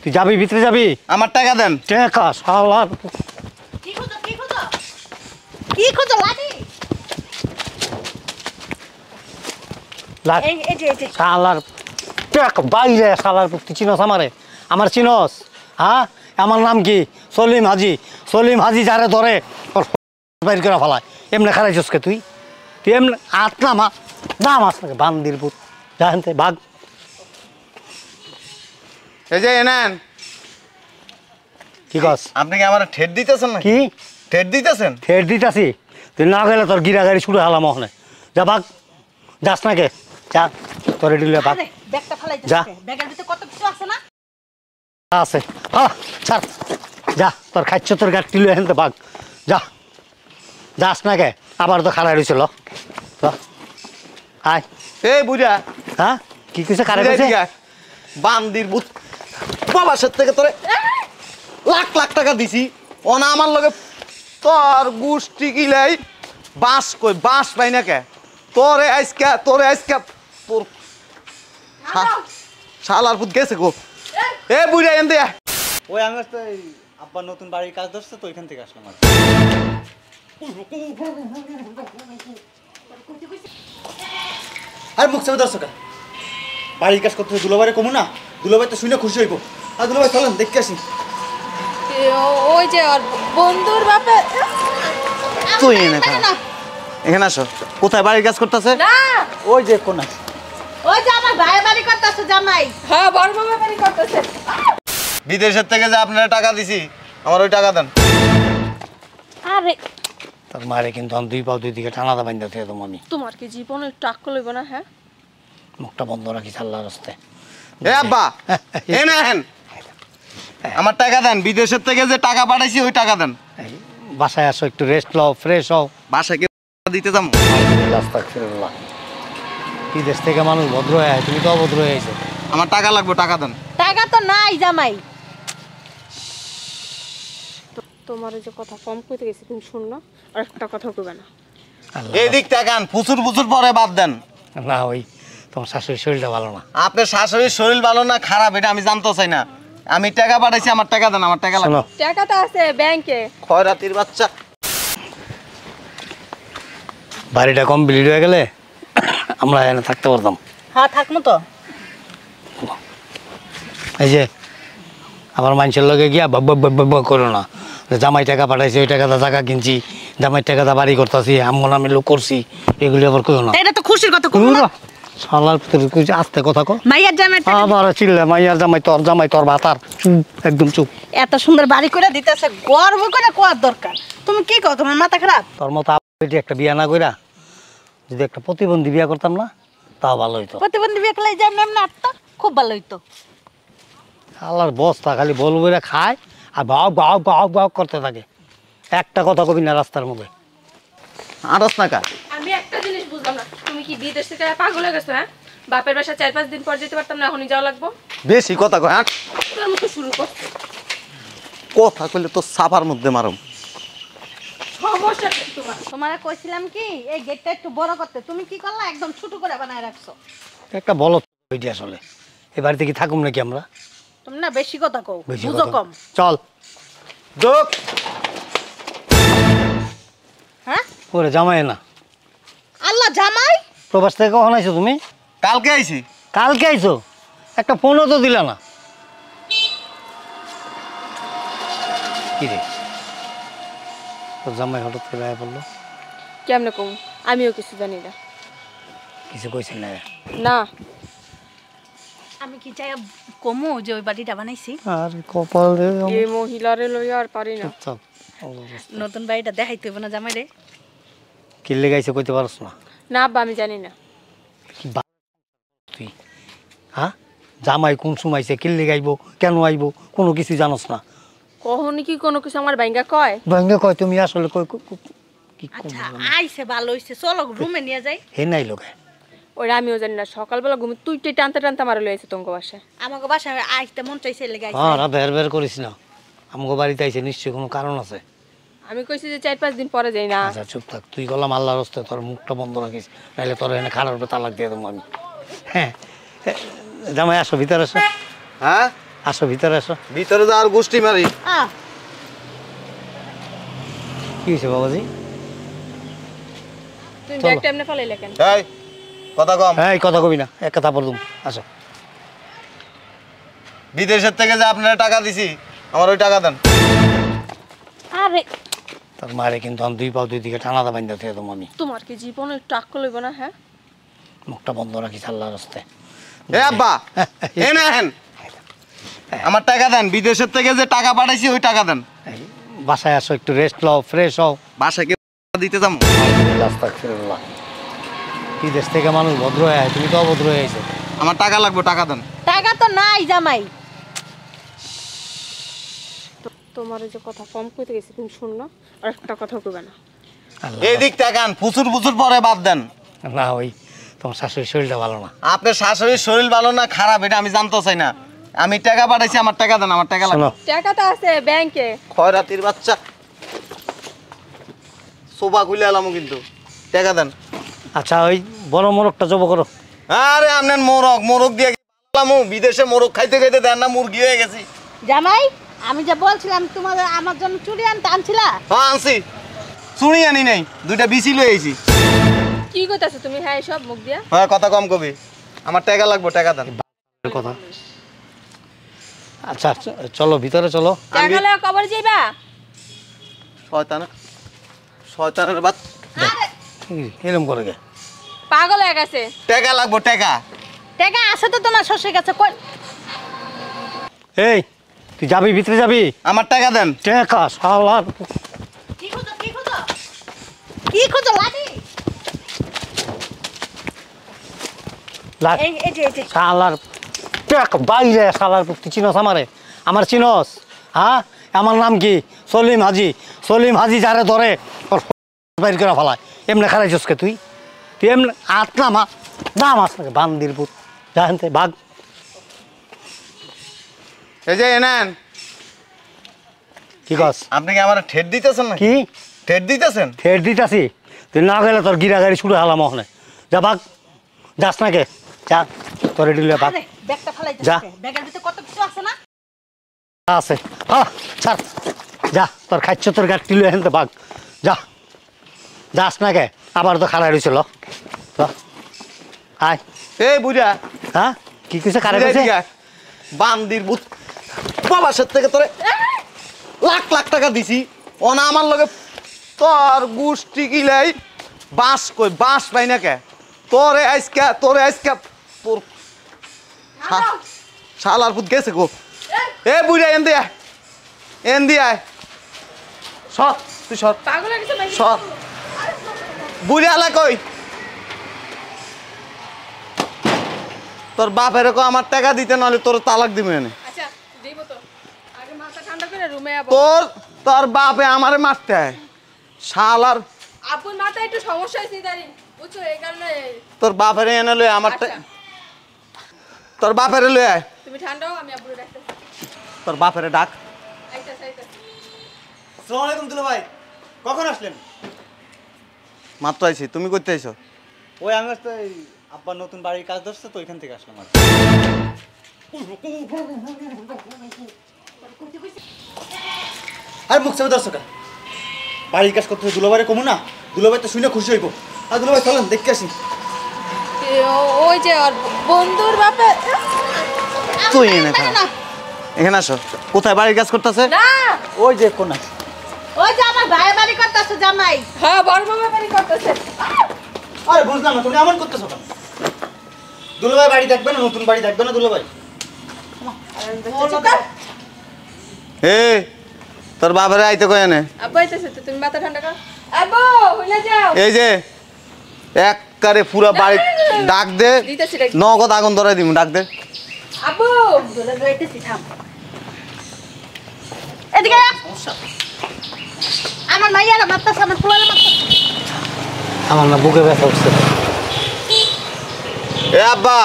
তুই যাবি ভিতরে যাবি? আমার টাকা দেন। টাকা শালার কি খুঁজো কি খুঁজো লাঠি এই যে শালার টাকা বাইরে শালার তুই চিনস আমারে? আমার চিনস? হ্যাঁ আমার নাম কি? সলিম হাজি। সলিম হাজি যারে ধরে বাইর করে ফেলায় এমনি খারাইছস কে তুই? তুই এমনি হাত নামা নাম আসলে বান্দির পুত জানতে ভাগ। এই যে এনেন। কি কস? আপনি কি আমার ঠেট দিতেছেন না? কি ঠেট দিতেছেন? ফের দিতাছি? তুই না গেলে তোর গিরা গাড়ি ছুটে হালাম ওখানে। যা ভাগ, যাস না কে? যা তোর এডিলে ভাগ। আরে ব্যাগটা ফেলাই যা। ব্যাগের ভিতরে কত কিছু আছে না? আছে ছাড় যা, তোর খাচ্ছ তোর গাড়ি লুয়ে হেনতে ভাগ যা। যাস না কে? আবার তো খারাপ হয়েছিল। আয় এই বুঝা হ্যাঁ কি কিছু খারাপ হয়েছে? বান্দির বুত বাবার সাথে থেকে তোরে লাখ লাখ টাকা দিছি ওনা আমার লগে তোর গুষ্টি কিলাই বাঁশ কই বাঁশ পাই না কে তোরে আজকে তোর শালার পুত গেছে গো। এ বুঝা এন দে ওই আমি তো আব্বার নতুন বাড়ির কাজ ধরছে তো ওইখান থেকে আসলাম আর আর মুখ চাপে দর্শক বাড়ির কাজ করতে দুলাবারে কমু না, দুলাবাই তো শুনে খুশি হইব। আর দুলাবাই চলেন দেখতে আসি। ওই যে ওর বন্ধুর বাপে তুই এখানে আসো। কোথায় বাড়ির কাজ করতেছে? না ওই যে কোনা ওই যে আমার ভাই বাড়ি করতেছে জামাই। হ্যাঁ বড় মামা বাড়ি করতেছে। বিদেশের থেকে যে আপনারা টাকা দিছি আমার ওই টাকা দেন। আরে তোর মারে কিন্তু আমি দুই পাও দুই দিকে টানাতে বান্ধা থেকে তো আমি তোমার কি জীবনে একটু আক্কল লইব না? হ্যাঁ মুখটা বন্ধ রাখি আল্লাহর রাস্তায়। এ আব্বা এ না হেন আমার টাকা দেন। বিদেশের থেকে যে টাকা পাঠাইছি ওই টাকা দেন। বাসায় আসো, একটু রেস্ট লও, ফ্রেশ হও। বাসায় কে দিতে যাবো? আস্তাগফিরুল্লাহ। বিদেশ থেকে মানুষ ভদ্র হয়ে তুমি তো অভদ্র হয়ে আইছো। আমার টাকা লাগবে, টাকা দেন। টাকা তো নাই জামাই। তোমার যে কথা কম কইতে গেছি তুমি শুন না, আর একটা কথা কইবে না। এদিক তাকান, ফুসুর ফুসুর পরে বাদ দেন। না ওই তোমার শাশুড়ির শরীরটা ভালো না। আপনার শাশুড়ির শরীর ভালো না খারাপ এটা আমি জানতে চাই না। আমি টাকা পাঠাইছি, আমার টাকা দেন। আমার টাকা লাগবে। টাকাটা আছে ব্যাংকে। খয়রাতির বাচ্চা। বাড়িটা কমপ্লিট হয়ে গেলে আমরা এখানে থাকতে পারতাম। হ্যাঁ থাকবো তো। এই যে আমার মানুষের লগে গিয়া করো না, জামাই টাকা পাঠাইছে ওই টাকাটা টাকা কিনছি, জামাই টাকাটা বাড়ি করতেছি, এমন আমি লোক করছি, এগুলি আবার কেউ না। এটা তো খুশির কথা কও না। শালার ভিতরে আস্তে কথা কো। মাইয়ার জামাই আবার চিল্লা মাইয়ার জামাই তোর ভাতার চুপ, একদম চুপ। এত সুন্দর বাড়ি করে দিতেছে, গর্ব করে কোয়ার দরকার। তুমি কি কও, তোমার মাথা খারাপ? তোর মতো আপনি একটা বিয়া না কইরা যদি একটা প্রতিবন্ধী বিয়া করতাম না তাও ভালো হইতো। প্রতিবন্ধী বিয়ে করলে যে এমনি আটটা খুব ভালো হইতো। আল্লাহর বস্তা খালি বল বইরা খায় আর ভাও ভাও ভাও ভাও করতে থাকে, একটা কথা কবি না রাস্তার মধ্যে। আরস না কা আমি একটা জিনিস বুঝলাম না, তুমি কি বিদেশ থেকে পাগল হয়ে গেছো? হ্যাঁ, বাপের বাসা 4-5 দিন পর যেতে পারতাম না, এখনই যাওয়া লাগবো? বেশি কথা কয়। হ্যাঁ তোর মতো শুরু করছো। কথা কইলে তো সাফার মধ্যে মারুম। সমস্যা কি তোমার? তোমারে কইছিলাম কি এই গেটটা একটু বড় করতে, তুমি কি করলা? একদম ছোট করে বানায় রাখছো। একটা বলো ওইটি আসলে এ বাড়িতে কি থাকুম নাকি আমরা? তুমি না বেশি কথা কও, বেশি বুঝো কথা। কম। চল যোগ হ্যাঁ ওরে জামাই না আল্লাহ জামাই প্রবাস থেকে কখন আইছো তুমি? কালকে আইছি। কালকে আইছো, একটা ফোনও তো দিলা না। কি রে তোর জামাই হঠাৎ করে আয়া পড়লো? কেমনে কম? আমিও কিছু জানি না। কিছু কইছি না? না আমি কি চাই কমু যে ওই বাড়িটা বানাইছি? আর কপাল রে এই মহিলারে লইয়া আর পারি না। চুপচাপ। নতুন বাড়িটা দেখাইতে হবে না জামাই রে? কিল্লে গাইছে কইতে পারছ না? না আব্বা আমি জানি না। কি তুই হ্যাঁ জামাই কোন সময়ছে, কিল্লে গাইবো, কেন আইবো, কোনো কিছু জানোস না? কখনই কি কোনো কিছু আমার বাইঙ্গা কয়? ভেঙে কয় তুমি আসলে কি আচ্ছা আইছে ভালো হইছে, চলো রুমে নিয়ে যাই। হে নাই লোকে ওরা আমিও জানি না। সকালবেলা ঘুমি তুই টানতে টানতে আমার লইছে তোমাকে বাসায়। আমাকে বাসায় আইতে মন চাইছে লেগে আইছে। হ্যাঁ বের বের করিস না, আমাকে বাড়িতে আইছে নিশ্চয়ই কোনো কারণ আছে। আমি কইছি যে 4-5 দিন পরে যাই না। আচ্ছা চুপ থাক, তুই গলাম আল্লাহর রাস্তায় তোর মুখটা বন্ধ রাখিস, নাহলে তোর এনে খারাপ তালাক দিয়ে দেবো আমি। হ্যাঁ জামাই আসো, ভিতরে আসো। হ্যাঁ আসো ভিতরে আসো। ভিতরে যাওয়ার গোষ্ঠী মারি। কি হয়েছে বাবাজি? তুমি চলো। ব্যাগটা এমনি ফেলাইলে কেন? এই কথা কম। এই কথা কবি না, এক কথা বলতুম। আসো। বিদেশের থেকে যে আপনারা টাকা দিছি আমার ওই টাকা দেন। আরে তোর মারে কিন্তু আমি 2 পাও 2 দিকে টানাদা বান্ধা থেকে তোমার আমি তোমার কি জীবনে একটু আক্কল হইব না? হ্যাঁ, মুখটা বন্ধ রাখি আল্লাহর রাস্তায়। এ আব্বা এ না হেন আমার টাকা দেন। বিদেশের থেকে যে টাকা পাঠাইছি ওই টাকা দেন। এই, বাসায় আসো, একটু রেস্ট লও, ফ্রেশ হও। বাসায় কে দিতে যাবো? আস্তাগফিরুল্লাহ। বিদেশ থেকে মানুষ ভদ্র হয়ে আয়, তুমি তো অভদ্র হয়ে আইছো। আমার টাকা লাগবে, টাকা দেন। টাকা তো নাই জামাই। তোমার যে কথা কম কইতে গেছি তুমি শুনলো, আর একটা কথা কইবে না। আল্লাহ। এই দিক টাকান প্রচুর প্রচুর পরে বাদ দেন। না, ওই তোমার শাশুড়ির শরীরটা ভালো না। আপনার শাশুড়ির শরীর ভালো না খারাপ এটা আমি জানতে চাই না। আমি টাকা পাঠাইছি, আমার টাকা দেন। আমার টাকা লাগবে। শোনো, টাকা তো আছে ব্যাংকে। খয়রাতির বাচ্চা সোফা খুলে এলাম কিন্তু টাকা দেন। আচ্ছা ওই বড় মোরগটা জব করো। আরে আপনার মোরগ মোরগ দিয়ে লামু বিদেশে মোরগ খাইতে খাইতে দেন না মুরগি হয়ে গেছি। জামাই আমি যে বলছিলাম তোমাদের আমার জন্য চুড়ি আনতে আনছিলা? হ্যাঁ আনছি, শুনি আনি নাই, 2টা বিচি লই আইছি। কি কইতাছো তুমি? হ্যাঁ সব মুখ দিয়া। হ্যাঁ কথা কম কবি। আমার টাকা লাগবে, টাকা দেন। কথা। আচ্ছা চলো ভিতরে চলো। টাকা লয়ে কবর যাইবা? শয়তানের বাত। এরকম করে গে। পাগল হয়ে গেছে। টাকা লাগবে, টাকা। টাকা আছে তো তোমার শ্বশুরের কাছে, কই? এই তুই যাবি, ভিতরে যাবি? আমার টাকা দেন। টাকা শালার। কি খুঁজো কি খুঁজো কি খুঁজো লাঠি? এই এই যে শালার টাকা বাইরে শালার, তুই চিনস আমারে? আমার চিনস? হ্যাঁ, আমার নাম কি? সলিম হাজি। সলিম হাজি যারে ধরে ওর বাইর করে ফেলায়। এমনি খারাইছস কে তুই? তুই এমনি হাত নামা নাম আস বান্দির পুত। জানতে ভাগ। এই যে এনেন। কি কস? আপনি কি আমার ঠেট দিতেছেন না? কি ঠেট দিতেছেন? ফের দিতাছি? তুই না গেলে তোর গিরা গাড়ি শুরু হলাম ওখানে। যা ভাগ, যাস না কে? যা তোর ডিলে ভাগ। আরে ব্যাগটা ফেলাইতে যা। ব্যাগের ভিতরে কত কিছু আছে না? আছে হ্যাঁ, ছাড়। যা তোর খাচ্ছ, তোর গাড়ি টিলে হেনতে ভাগ। যা, যাস না কে? আবার তো খারাপ হয়েছিল। আয়। এই বুঝা হ্যাঁ কি কইছে? খারাপ হয়েছে? বান্দির বুত বাবার থেকে তোরে লাখ লাখ টাকা দিছি। ওনা আমার লগে তোর গুষ্টি কিলাই বাঁশ কই বাঁশ পাই না কে? তোরে আজকে তোর শালার পুত গেছে গো। এ বুড়া এন দিয়া সর, তুই সর পাগল হয়ে গেছে ভাই। সর। বুড়া আলা কই? তোর বাপের কো আমার টাকা দিতে, নাহলে তোর তালাক দিবে এনে। আচ্ছা দিব তো, আগে মাথা ঠান্ডা করে রুমে আবো। তোর বাপে আমারে মারতে হয় শালার। আপুর মাথায় একটু সমস্যা হয়েছে ইদারিং, বুঝছো? এই কারণে। তোর বাপের এনে লই আমার আচ্ছা, তোর বাপের লই আয়। তুমি ঠান্ডা হও, আমি আপুরে ডাকতেছি। তোর বাপের ডাক। আইতাছে আইতাছে। আসসালামু আলাইকুম দুলা ভাই, কখন আসলেন? মাত্র আইছি, তুমি করতে আইছো? ওই আমি তো এই আব্বার নতুন বাড়ির কাজ ধরছে তো, ওইখান থেকে আসলাম আর কি। আর মুখ চেপে ধরছো কেন? বাড়ির কাজ করতে দুলাভাইরে কমু না? দুলাভাই তো শুনে খুশি হইব। আর দুলাভাই চলেন দেখতে আসি। ওই যে ওর বন্ধুর বাপে। তুই এখানে আসো। কোথায় বাড়ির কাজ করতেছে? না, ওই যে কোনা। ওই যে আমার ভাইয়ের বাড়ি করতেছে জামাই। হ্যাঁ বড় মামা বাড়ি করতেছে। আরে বুঝলাম না, তুমি এমন করতেছো কেন? দুলাভাই বাড়ি দেখবে না, নতুন বাড়ি দেখবে না দুলাভাই? হে তোর বাবারে আইতে কয় এনে। আব্বু আইতাছে তো, তুমি মাথা ঠান্ডা করো। আব্বু হইলে যাও। এই যে একবারে পুরা বাড়ি ডাক দে, দিতেছি ডাক। নগদ আগুন ধরাই দিমু। ডাক দে। আব্বু দূরে যাইতেছি, থাম। এদিকে আয়। আমার মাইয়ারা মারতেছে, আমার পোলারে মারতেছে। আমার না বুকে ব্যথা উঠছে। এ আব্বা,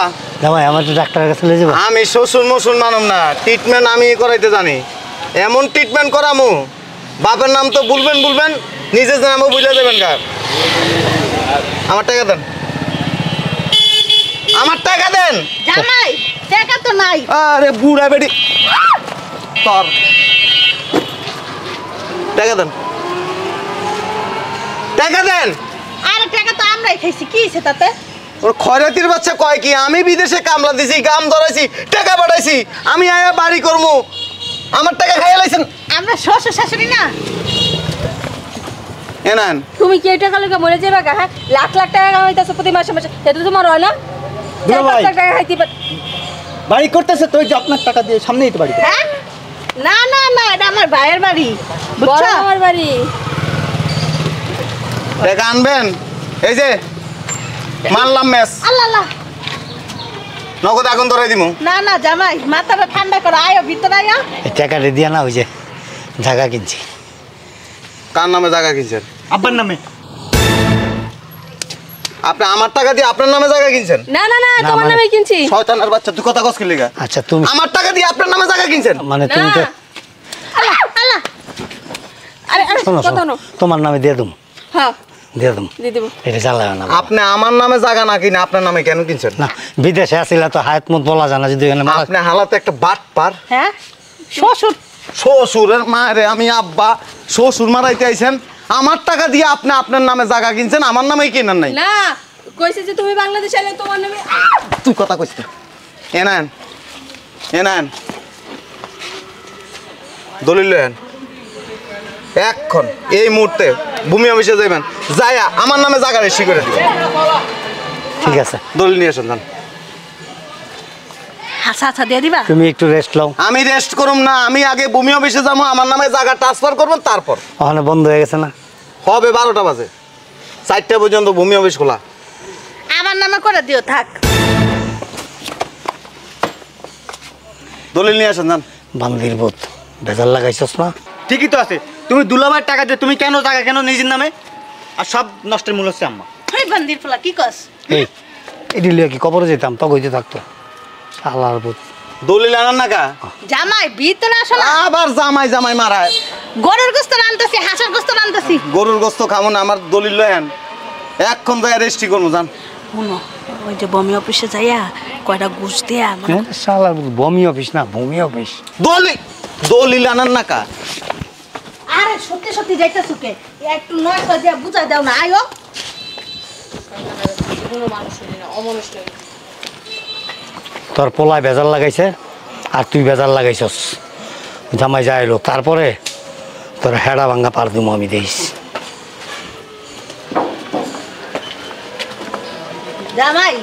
জামাই আমার তো ডাক্তারের কাছে নিয়ে যাবো। আমি শ্বশুর মশুর মানব না, ট্রিটমেন্ট আমি করাইতে জানি। এমন ট্রিটমেন্ট করামু, বাপের নাম তো বলবেন, নিজের নামও বুঝে দেবেন গা। আমার টাকা দেন, আমার টাকা দেন। জামাই টাকা তো নাই। আরে বুড়া বেডি তোর টাকা দেন, টাকা দেন। আরে টাকা তো আমরাই খাইছি, কি হইছে তাতে? ওর খয়রাতির বাচ্চা কয় কি, আমি বিদেশে কামলা দিছি, গাম ধরাইছি, টাকা পাঠাইছি, আমি আয়া বাড়ি করবো, আমার টাকা খাইয়া লাইছেন। আমরা শ্বশুর শাশুড়ি না? এনান তুমি কি এই টাকা লইগা মরে যাবে গা? হ্যাঁ, লাখ লাখ টাকা কামাইতাছো প্রতি মাসে মাসে, এটা তোমার হয় না? দুলা ভাই। 4-5 লাখ টাকা খাইতে বাড়ি করতেছে তো, ওই যে আপনার টাকা দিয়ে সামনেই তো বাড়ি করে। হ্যাঁ? না না না, এটা আমার ভাইয়ের বাড়ি, বড় বুঝছো? আমার বাড়ি। টাকা আনবেন, এই যে মানলাম ম্যাচ, আল্লাহ আল্লাহ। নগদ আগুন ধরাই দিমু। না না জামাই, মাথাটা ঠান্ডা করো, আয়ো ভিতরে আয়ো। এই টাকাটা দিয়ে না ওই যে জায়গা কিনছি। কার নামে জায়গা কিনছেন? আব্বার নামে। আপনি আমার টাকা দিয়ে আপনার নামে জায়গা কিনছেন? না না না, না, তোমার মানে- নামে কিনছি। শয়তানের বাচ্চা, তুই কথা কস কি লিগা? আচ্ছা তুমি আমার টাকা দিয়ে আপনার নামে জায়গা কিনছেন? মানে না। তুমি তো আল্লাহ আল্লাহ। আরে আরে শোনো কথা শোনো, না। তোমার নামে দিয়ে দেবো, হ্যাঁ, দিয়ে দেবো, দিয়ে দেব। এটা চালাবে না। আপনি আমার নামে জায়গা না কিনে আপনার নামে কেন কিনছেন? না বিদেশে আসিলা তো হায়াত মত বলা জানা, যদি এখানে মারা- আপনি হালাতে একটা বাট পার। হ্যাঁ শ্বশুর, শ্বশুরের মায়েরে আমি আব্বা, শ্বশুর মারাইতে আইছেন, আমার টাকা দিয়ে আপনি আপনার নামে জায়গা কিনছেন, আমার নামেই কিনেন নাই। না, কইছে যে তুমি বাংলাদেশ আইলে তোমার নামে। তুই কথা কইস না। এনান এনান দলিল লয়েন, এখন এই মুহূর্তে ভূমি অফিসে যাইবেন, যাইয়া আমার নামে জায়গা রেজিস্ট্রি করে দিবেন। ঠিক আছে, দলিল নিয়ে আসেন যান। হাসা হাসা দিয়ে দিবা? তুমি একটু রেস্ট লও। আমি রেস্ট করুম না, আমি আগে ভূমি অফিসে যাবো, আমার নামে জায়গা ট্রান্সফার করবেন, তারপর ওখানে বন্ধ হয়ে গেছে না? হবে 12টা বাজে, 4টা পর্যন্ত ভূমি অফিস খোলা। আমার নামে করে দিও, থাক। দলিল নিয়ে আসেন যান। বান্দির বোধ বেজার লাগাইছস না? ঠিকই তো আছে, তুমি দুলাভাইয়ের টাকা দিয়ে তুমি কেন জায়গা কেন নিজের নামে? আর সব নষ্টের মূল হচ্ছে আম্মা। ওই বান্দির ফলা কি কস? এই এটি লিয়ে কি কবরে যেতাম, তো কইতে থাকতো আল্লাহর বোধ। দলিল আনান না কা? জামাই ভিতরে আসো না। আবার জামাই জামাই মারায়। গরুর গোস্ত রান্তাছি, হাঁসের গোস্ত রান্তাছি। গরুর গোস্ত খাবো না, আমার দলিল লয়েন, এক্ষণ যায় রেজিস্ট্রি করবো যান। শুনো, ওই যে বমি অফিসে যাইয়া কয়টা ঘুষ দেয়া হ্যাঁ, শালার বোধ বমি অফিস না ভূমি অফিস। দলিল দলিল আনান না কা? আরে সত্যি সত্যি যাইতেছো কে? একটু নয় দিয়া বুঝাই দাও না, আয়ো। তোর পোলায় বেজার লাগাইছে আর তুই বেজার লাগাইছস, জামাই যাইলো, তারপরে তোর হেডা ভাঙ্গা পার দিমু আমি দেইস। জামাই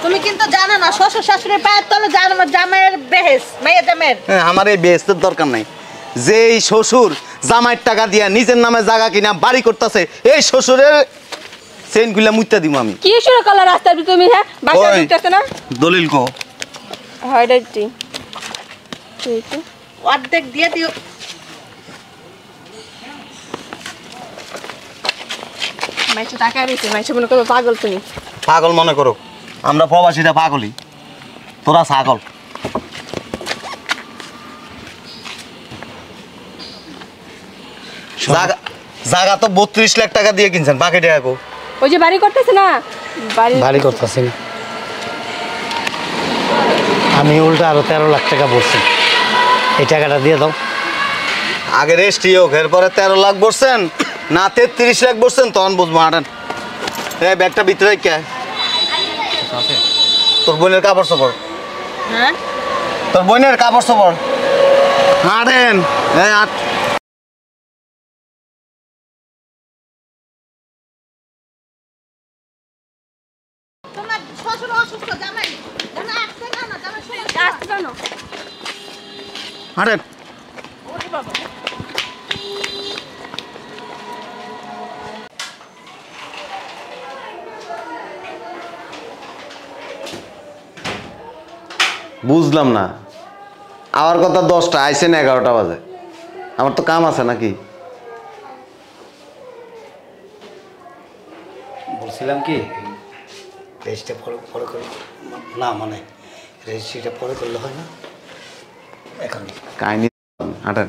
তুমি কিন্তু জানো না, শ্বশুর শাশুড়ির পায়ের তলে জামাইয়ের বেহেস, মেয়ে জামের। হ্যাঁ, আমার এই বেহেস্তের দরকার নাই। যেই শ্বশুর জামাইয়ের টাকা দিয়া নিজের নামে জায়গা কিনা বাড়ি করতেছে, এই শ্বশুরের চেইন গুলা মুইতা দিব আমি। কি শুরু করলা রাস্তার ভিতরে তুমি? হ্যাঁ, বাসা ওই। ঢুকতেছ না? দলিল কো? হয় ডাইটি। এই তো। অর্ধেক দিয়ে দিও। মাইছে টাকা রইছে, মাইছে মনে করবে পাগল তুমি। পাগল মনে করো, আমরা প্রবাসীরা পাগলই, তোরা ছাগল। জায়গা তো 32 লাখ টাকা দিয়ে কিনছেন, বাকি টাকা কো? ওই যে বাড়ি করতেছে না, বাড়ি করতেছি না আমি, উল্টা আরো 13 লাখ টাকা বলছি, এই টাকাটা দিয়ে দাও। আগে রেস্ট্রি হোক, এরপরে 13 লাখ বলছেন না 33 লাখ বলছেন, তখন বুঝবো। হাঁটেন, এই ব্যাগটা ভিতরে কে? তোর বোনের কাপড় চোপড়, হ্যাঁ তোর বোনের কাপড় চোপড়। হাঁটেন, এই হাঁট। তোমার শ্বশুর অসুস্থ, জামাই জামাই আসতে না না, জামাই সমস্যা। আসতে জানো। হাঁটেন। বুঝলাম না, আমার কথা 10টা আইসেন 11টা বাজে, আমার তো কাম আছে নাকি? বলছিলাম কি রেজিস্ট্রিটা পরে করলে না, মানে রেজিস্ট্রিটা পরে করলে হয় না এখন? কাহিনী হাঁটেন।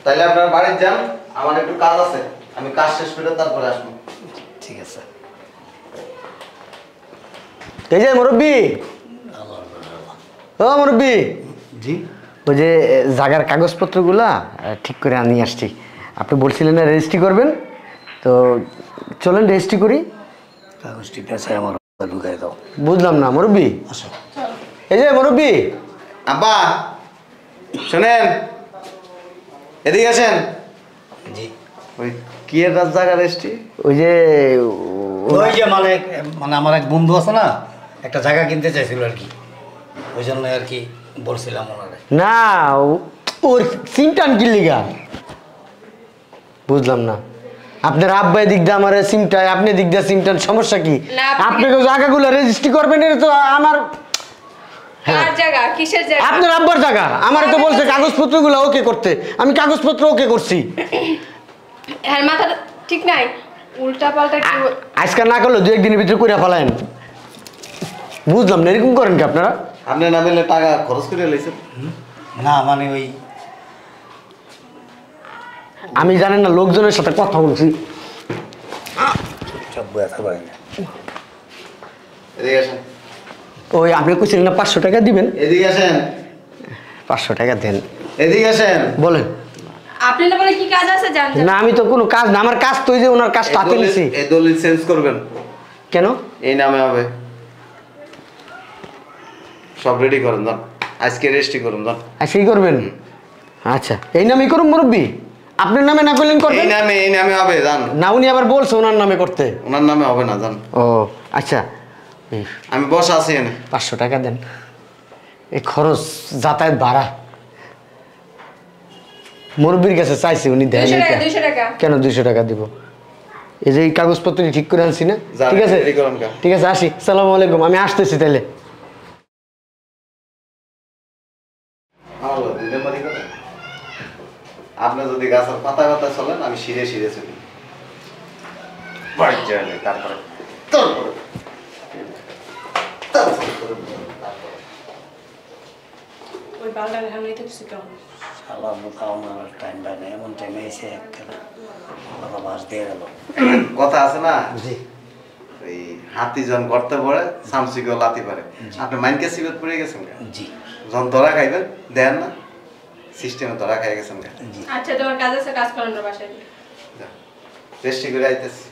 তাইলে আপনার বাড়ি যান, আমার একটু কাজ আছে, আমি কাজ শেষ করে তারপরে আসবো। ঠিক আছে। এই যে মুরব্বি, ও মুরব্বি, জি ওই যে জায়গার কাগজপত্রগুলা ঠিক করে আনি আসছি। আপনি বলছিলেন না রেজিস্ট্রি করবেন, তো চলেন রেজিস্ট্রি করি। কাগজটি পেছায় আমার ঢুকাই দাও। বুঝলাম না মুরব্বি। আসো। এই যে মুরব্বি, আব্বা শোনেন, এদিকে আসেন। জি ওই কি এর জায়গা রেস্টি? ওই যে ওই যে মানে মানে আমার এক বন্ধু আছে না, একটা জায়গা কিনতে চাইছিল আর কি, ওই জন্য আর কি বলছিলাম ওনারে। না, ওর সিমটান কি লিগা বুঝলাম না। আপনার আব্বাই দিক দিয়ে আমার সিমটায়, আপনি দিক দিয়ে সিমটান, সমস্যা কি? না, আপনাকে জায়গাগুলো রেজিস্ট্রি করবেন, এটা তো আমার কার জায়গা, কিসের জায়গা? আপনার আব্বার জায়গা। আমার তো বলছে কাগজপত্রগুলো ওকে করতে, আমি কাগজপত্র ওকে করছি। হ্যাঁ, মাথাটা ঠিক নাই, উল্টা পাল্টা কি আজকে না করলে দু একদিনের ভিতরে করে ফেলায়েন। বুঝলাম না, এরকম করেন কি আপনারা? আপনি না পেলে টাকা খরচ করে লাইছেন? না মানে ওই আমি জানেন না, লোকজনের সাথে কথা বলছি। সব ব্যথা পাই না। এদিকে আসেন, ওই আপনি কইছিলেন না 500 টাকা দিবেন, এদিকে আসেন, 500 টাকা দেন। এদিকে আসেন। বলেন। আপনি না বলে কি কাজ আছে জান? না আমি তো কোনো কাজ না, আমার কাজ তো ওই যে ওনার কাজটা হাতে নিছি। এই দলিল চেঞ্জ করবেন, কেন? এই নামে হবে। সব রেডি করেন যান, আজকে রেজিস্ট্রি করুন যান। আজকে কি করবেন? আচ্ছা, এই নামেই করুন মুরব্বি। আপনার নামে না করলেন এই করবেন নামে হবে যান। না, উনি আবার বলছে ওনার নামে করতে। ওনার নামে হবে না যান। ও আচ্ছা, আমি বসা আছি এনে। 500 টাকা দেন। এই খরচ যাতায়াত ভাড়া মুরব্বির কাছে চাইছি, উনি দেন। 200 টাকা। কেন 200 টাকা দিব? এই যে এই কাগজপত্র ঠিক করে আনছি না। যান, ঠিক আছে ready করুন কা। ঠিক আছে, আসি। সালাম আলাইকুম, আমি আসতেছি তাহলে। আপনি যদি গাছের পাতা পাতা চলেন, আমি শিরে শিরে চলি। বাড়ি যাই তারপরে ওই বালটার সামনে তো কিছু কেমন? শালা বোকা আমার টাইম পায় না, এমন টাইমে এসে একটা বাবা বাস দিয়ে গেল। কথা আছে না, জি ওই হাতি জন করতে পড়ে সামসিকেও লাতি পারে। আপনি মাইনকে সিবত পড়ে গেছেন কেন? জি যখন ধরা খাইবেন দেন না, সিস্টেমে ধরা খাই গেছেন কেন? আচ্ছা, তোমার কাজ আছে, কাজ করানোর বাসায়। রেস্টি করে আইতেছি।